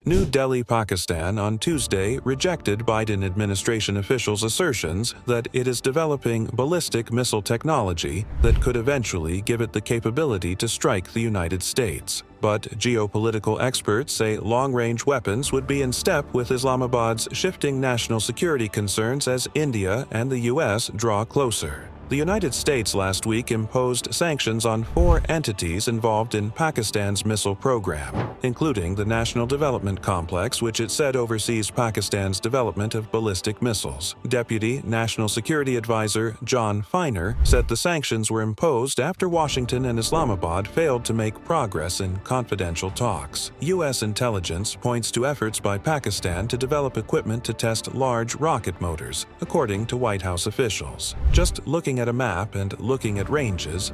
New Delhi, Pakistan on Tuesday rejected Biden administration officials' assertions that it is developing ballistic missile technology that could eventually give it the capability to strike the United States. But geopolitical experts say long-range weapons would be in step with Islamabad's shifting national security concerns as India and the U.S. draw closer. The United States last week imposed sanctions on 4 entities involved in Pakistan's missile program, including the National Development Complex, which it said oversees Pakistan's development of ballistic missiles. Deputy National Security Advisor John Feiner said the sanctions were imposed after Washington and Islamabad failed to make progress in confidential talks. U.S. intelligence points to efforts by Pakistan to develop equipment to test large rocket motors, according to White House officials. Just looking at a map and looking at ranges,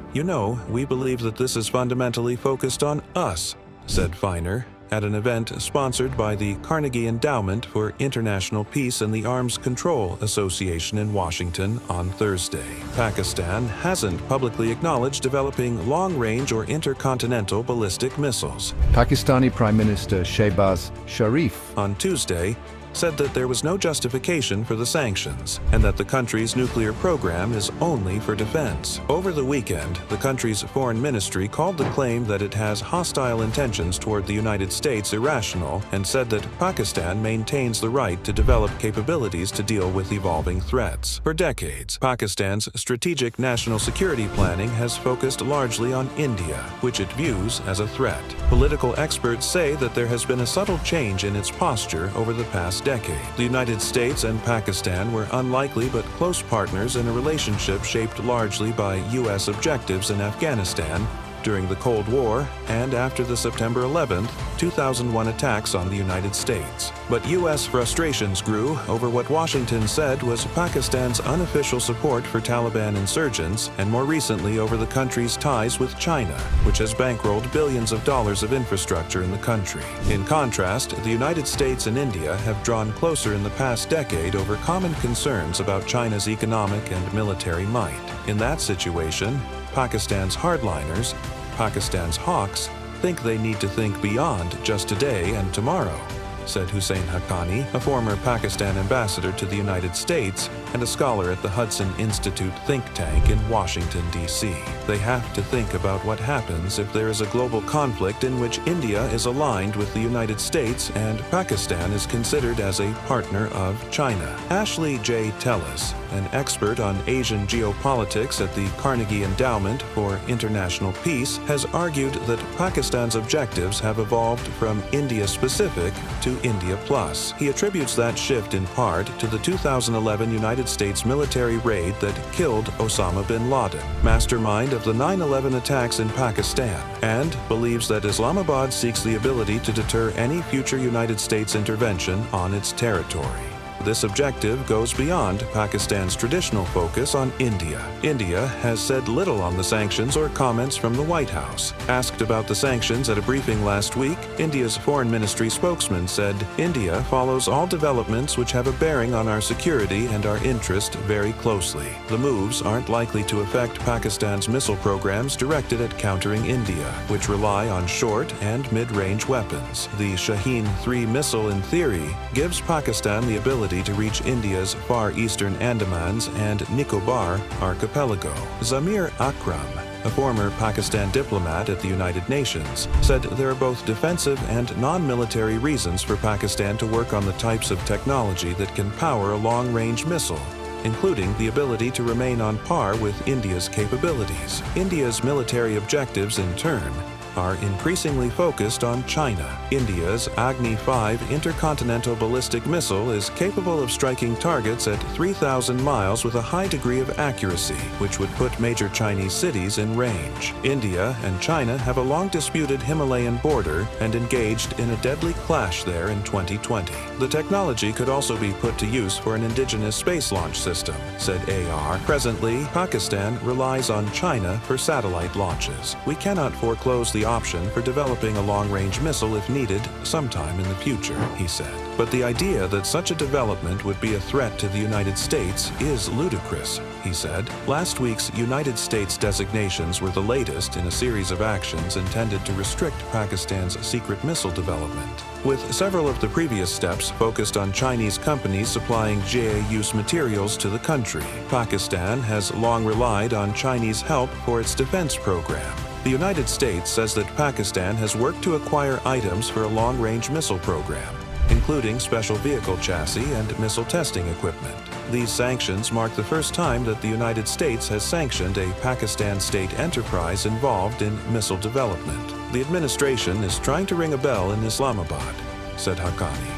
we believe that this is fundamentally focused on us, said Feiner at an event sponsored by the Carnegie Endowment for International Peace and the Arms Control Association in Washington on Thursday. Pakistan hasn't publicly acknowledged developing long-range or intercontinental ballistic missiles. Pakistani Prime Minister Shehbaz Sharif on Tuesday said that there was no justification for the sanctions and that the country's nuclear program is only for defense. Over the weekend, the country's foreign ministry called the claim that it has hostile intentions toward the United States irrational and said that Pakistan maintains the right to develop capabilities to deal with evolving threats. For decades, Pakistan's strategic national security planning has focused largely on India, which it views as a threat. Political experts say that there has been a subtle change in its posture over the past decade. The United States and Pakistan were unlikely but close partners in a relationship shaped largely by U.S. objectives in Afghanistan during the Cold War and after the September 11, 2001 attacks on the United States. But U.S. frustrations grew over what Washington said was Pakistan's unofficial support for Taliban insurgents and more recently over the country's ties with China, which has bankrolled billions of dollars of infrastructure in the country. In contrast, the United States and India have drawn closer in the past decade over common concerns about China's economic and military might. In that situation, Pakistan's hardliners, Pakistan's hawks, think they need to think beyond just today and tomorrow, said Hussein Haqqani, a former Pakistan ambassador to the United States and a scholar at the Hudson Institute think tank in Washington, D.C. They have to think about what happens if there is a global conflict in which India is aligned with the United States and Pakistan is considered as a partner of China. Ashley J. Tellis, an expert on Asian geopolitics at the Carnegie Endowment for International Peace, has argued that Pakistan's objectives have evolved from India-specific to India Plus. He attributes that shift in part to the 2011 United States military raid that killed Osama bin Laden, mastermind of the 9/11 attacks in Pakistan, and believes that Islamabad seeks the ability to deter any future United States intervention on its territory. This objective goes beyond Pakistan's traditional focus on India. India has said little on the sanctions or comments from the White House. Asked about the sanctions at a briefing last week, India's foreign ministry spokesman said, "India follows all developments which have a bearing on our security and our interest very closely. The moves aren't likely to affect Pakistan's missile programs directed at countering India, which rely on short and mid-range weapons. The Shaheen-3 missile, in theory, gives Pakistan the ability to reach India's far eastern Andamans and Nicobar archipelago." Zamir Akram, a former Pakistan diplomat at the United Nations, said there are both defensive and non-military reasons for Pakistan to work on the types of technology that can power a long-range missile, including the ability to remain on par with India's capabilities. India's military objectives, in turn, are increasingly focused on China. India's Agni-5 intercontinental ballistic missile is capable of striking targets at 3,000 miles with a high degree of accuracy, which would put major Chinese cities in range. India and China have a long-disputed Himalayan border and engaged in a deadly clash there in 2020. The technology could also be put to use for an indigenous space launch system, said AR. Presently, Pakistan relies on China for satellite launches. We cannot foreclose the the option for developing a long-range missile if needed sometime in the future, he said. But the idea that such a development would be a threat to the United States is ludicrous, he said. Last week's United States designations were the latest in a series of actions intended to restrict Pakistan's secret missile development, with several of the previous steps focused on Chinese companies supplying GEO materials to the country. Pakistan has long relied on Chinese help for its defense program. The United States says that Pakistan has worked to acquire items for a long-range missile program, including special vehicle chassis and missile testing equipment. These sanctions mark the first time that the United States has sanctioned a Pakistan state enterprise involved in missile development. The administration is trying to ring a bell in Islamabad, said Haqqani.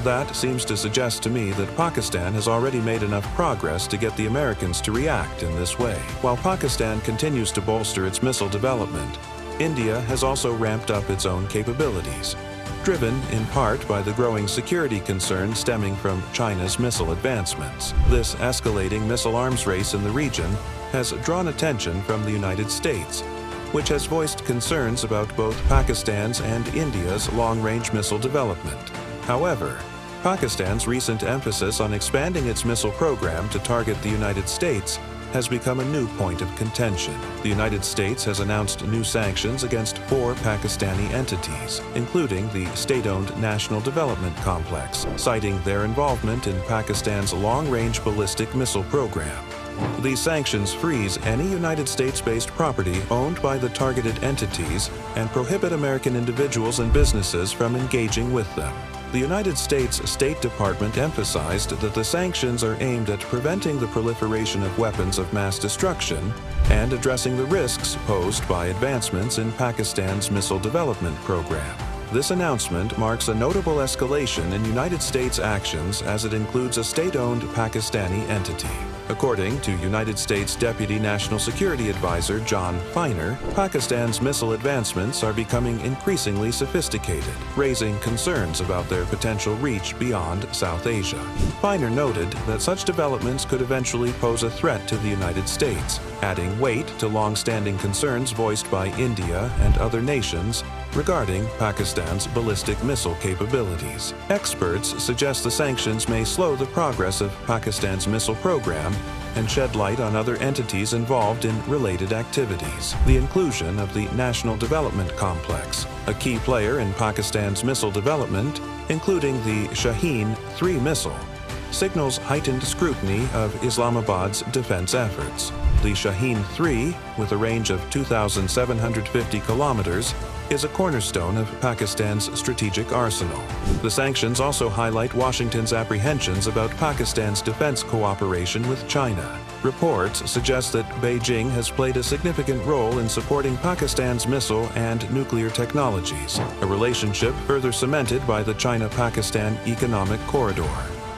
That seems to suggest to me that Pakistan has already made enough progress to get the Americans to react in this way. While Pakistan continues to bolster its missile development, India has also ramped up its own capabilities, driven in part by the growing security concerns stemming from China's missile advancements. This escalating missile arms race in the region has drawn attention from the United States, which has voiced concerns about both Pakistan's and India's long-range missile development. However, Pakistan's recent emphasis on expanding its missile program to target the United States has become a new point of contention. The United States has announced new sanctions against 4 Pakistani entities, including the state-owned National Development Complex, citing their involvement in Pakistan's long-range ballistic missile program. These sanctions freeze any United States-based property owned by the targeted entities and prohibit American individuals and businesses from engaging with them. The United States State Department emphasized that the sanctions are aimed at preventing the proliferation of weapons of mass destruction and addressing the risks posed by advancements in Pakistan's missile development program. This announcement marks a notable escalation in United States actions as it includes a state-owned Pakistani entity. According to United States Deputy National Security Advisor John Feiner, Pakistan's missile advancements are becoming increasingly sophisticated, raising concerns about their potential reach beyond South Asia. Feiner noted that such developments could eventually pose a threat to the United States, adding weight to long-standing concerns voiced by India and other nations regarding Pakistan's ballistic missile capabilities. Experts suggest the sanctions may slow the progress of Pakistan's missile program and shed light on other entities involved in related activities. The inclusion of the National Development Complex, a key player in Pakistan's missile development, including the Shaheen-3 missile, signals heightened scrutiny of Islamabad's defense efforts. The Shaheen-3, with a range of 2,750 kilometers, is a cornerstone of Pakistan's strategic arsenal. The sanctions also highlight Washington's apprehensions about Pakistan's defense cooperation with China. Reports suggest that Beijing has played a significant role in supporting Pakistan's missile and nuclear technologies, a relationship further cemented by the China-Pakistan Economic Corridor.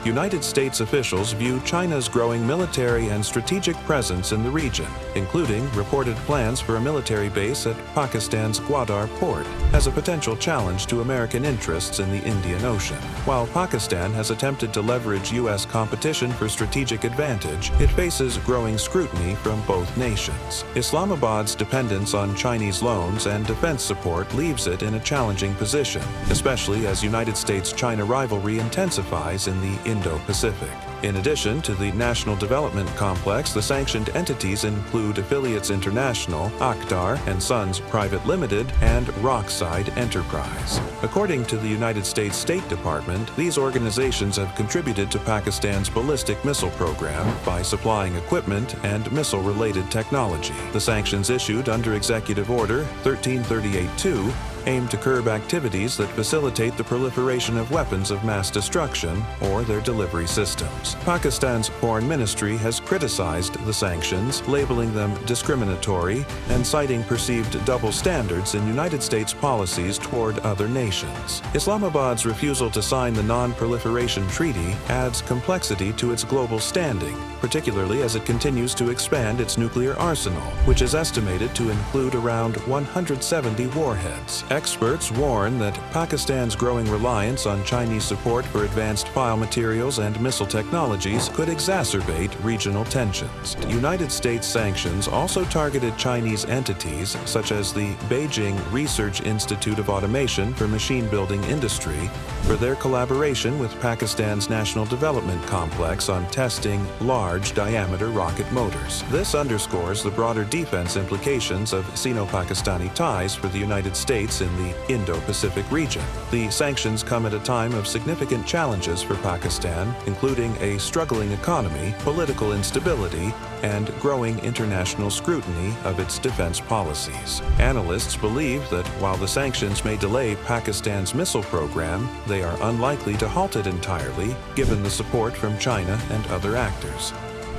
United States officials view China's growing military and strategic presence in the region, including reported plans for a military base at Pakistan's Gwadar port, as a potential challenge to American interests in the Indian Ocean. While Pakistan has attempted to leverage U.S. competition for strategic advantage, it faces growing scrutiny from both nations. Islamabad's dependence on Chinese loans and defense support leaves it in a challenging position, especially as United States-China rivalry intensifies in the Indo-Pacific. In addition to the National Development Complex, the sanctioned entities include Affiliates International, Akhtar and Sons Private Limited, and Rockside Enterprise. According to the United States State Department, these organizations have contributed to Pakistan's ballistic missile program by supplying equipment and missile-related technology. The sanctions issued under Executive Order 1338-2 aim to curb activities that facilitate the proliferation of weapons of mass destruction or their delivery systems. Pakistan's foreign ministry has criticized the sanctions, labeling them discriminatory and citing perceived double standards in United States policies toward other nations. Islamabad's refusal to sign the Non-Proliferation Treaty adds complexity to its global standing, particularly as it continues to expand its nuclear arsenal, which is estimated to include around 170 warheads. Experts warn that Pakistan's growing reliance on Chinese support for advanced file materials and missile technologies could exacerbate regional tensions. United States sanctions also targeted Chinese entities such as the Beijing Research Institute of Automation for Machine Building Industry for their collaboration with Pakistan's National Development Complex on testing large-diameter rocket motors. This underscores the broader defense implications of Sino-Pakistani ties for the United States in the Indo-Pacific region. The sanctions come at a time of significant challenges for Pakistan, including a struggling economy, political instability, and growing international scrutiny of its defense policies. Analysts believe that while the sanctions may delay Pakistan's missile program, they are unlikely to halt it entirely, given the support from China and other actors.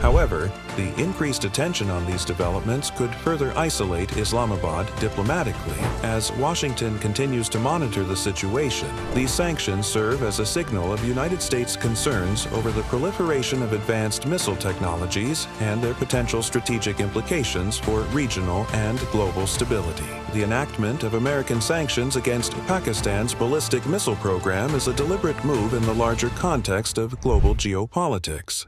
However, the increased attention on these developments could further isolate Islamabad diplomatically. As Washington continues to monitor the situation, these sanctions serve as a signal of United States concerns over the proliferation of advanced missile technologies and their potential strategic implications for regional and global stability. The enactment of American sanctions against Pakistan's ballistic missile program is a deliberate move in the larger context of global geopolitics.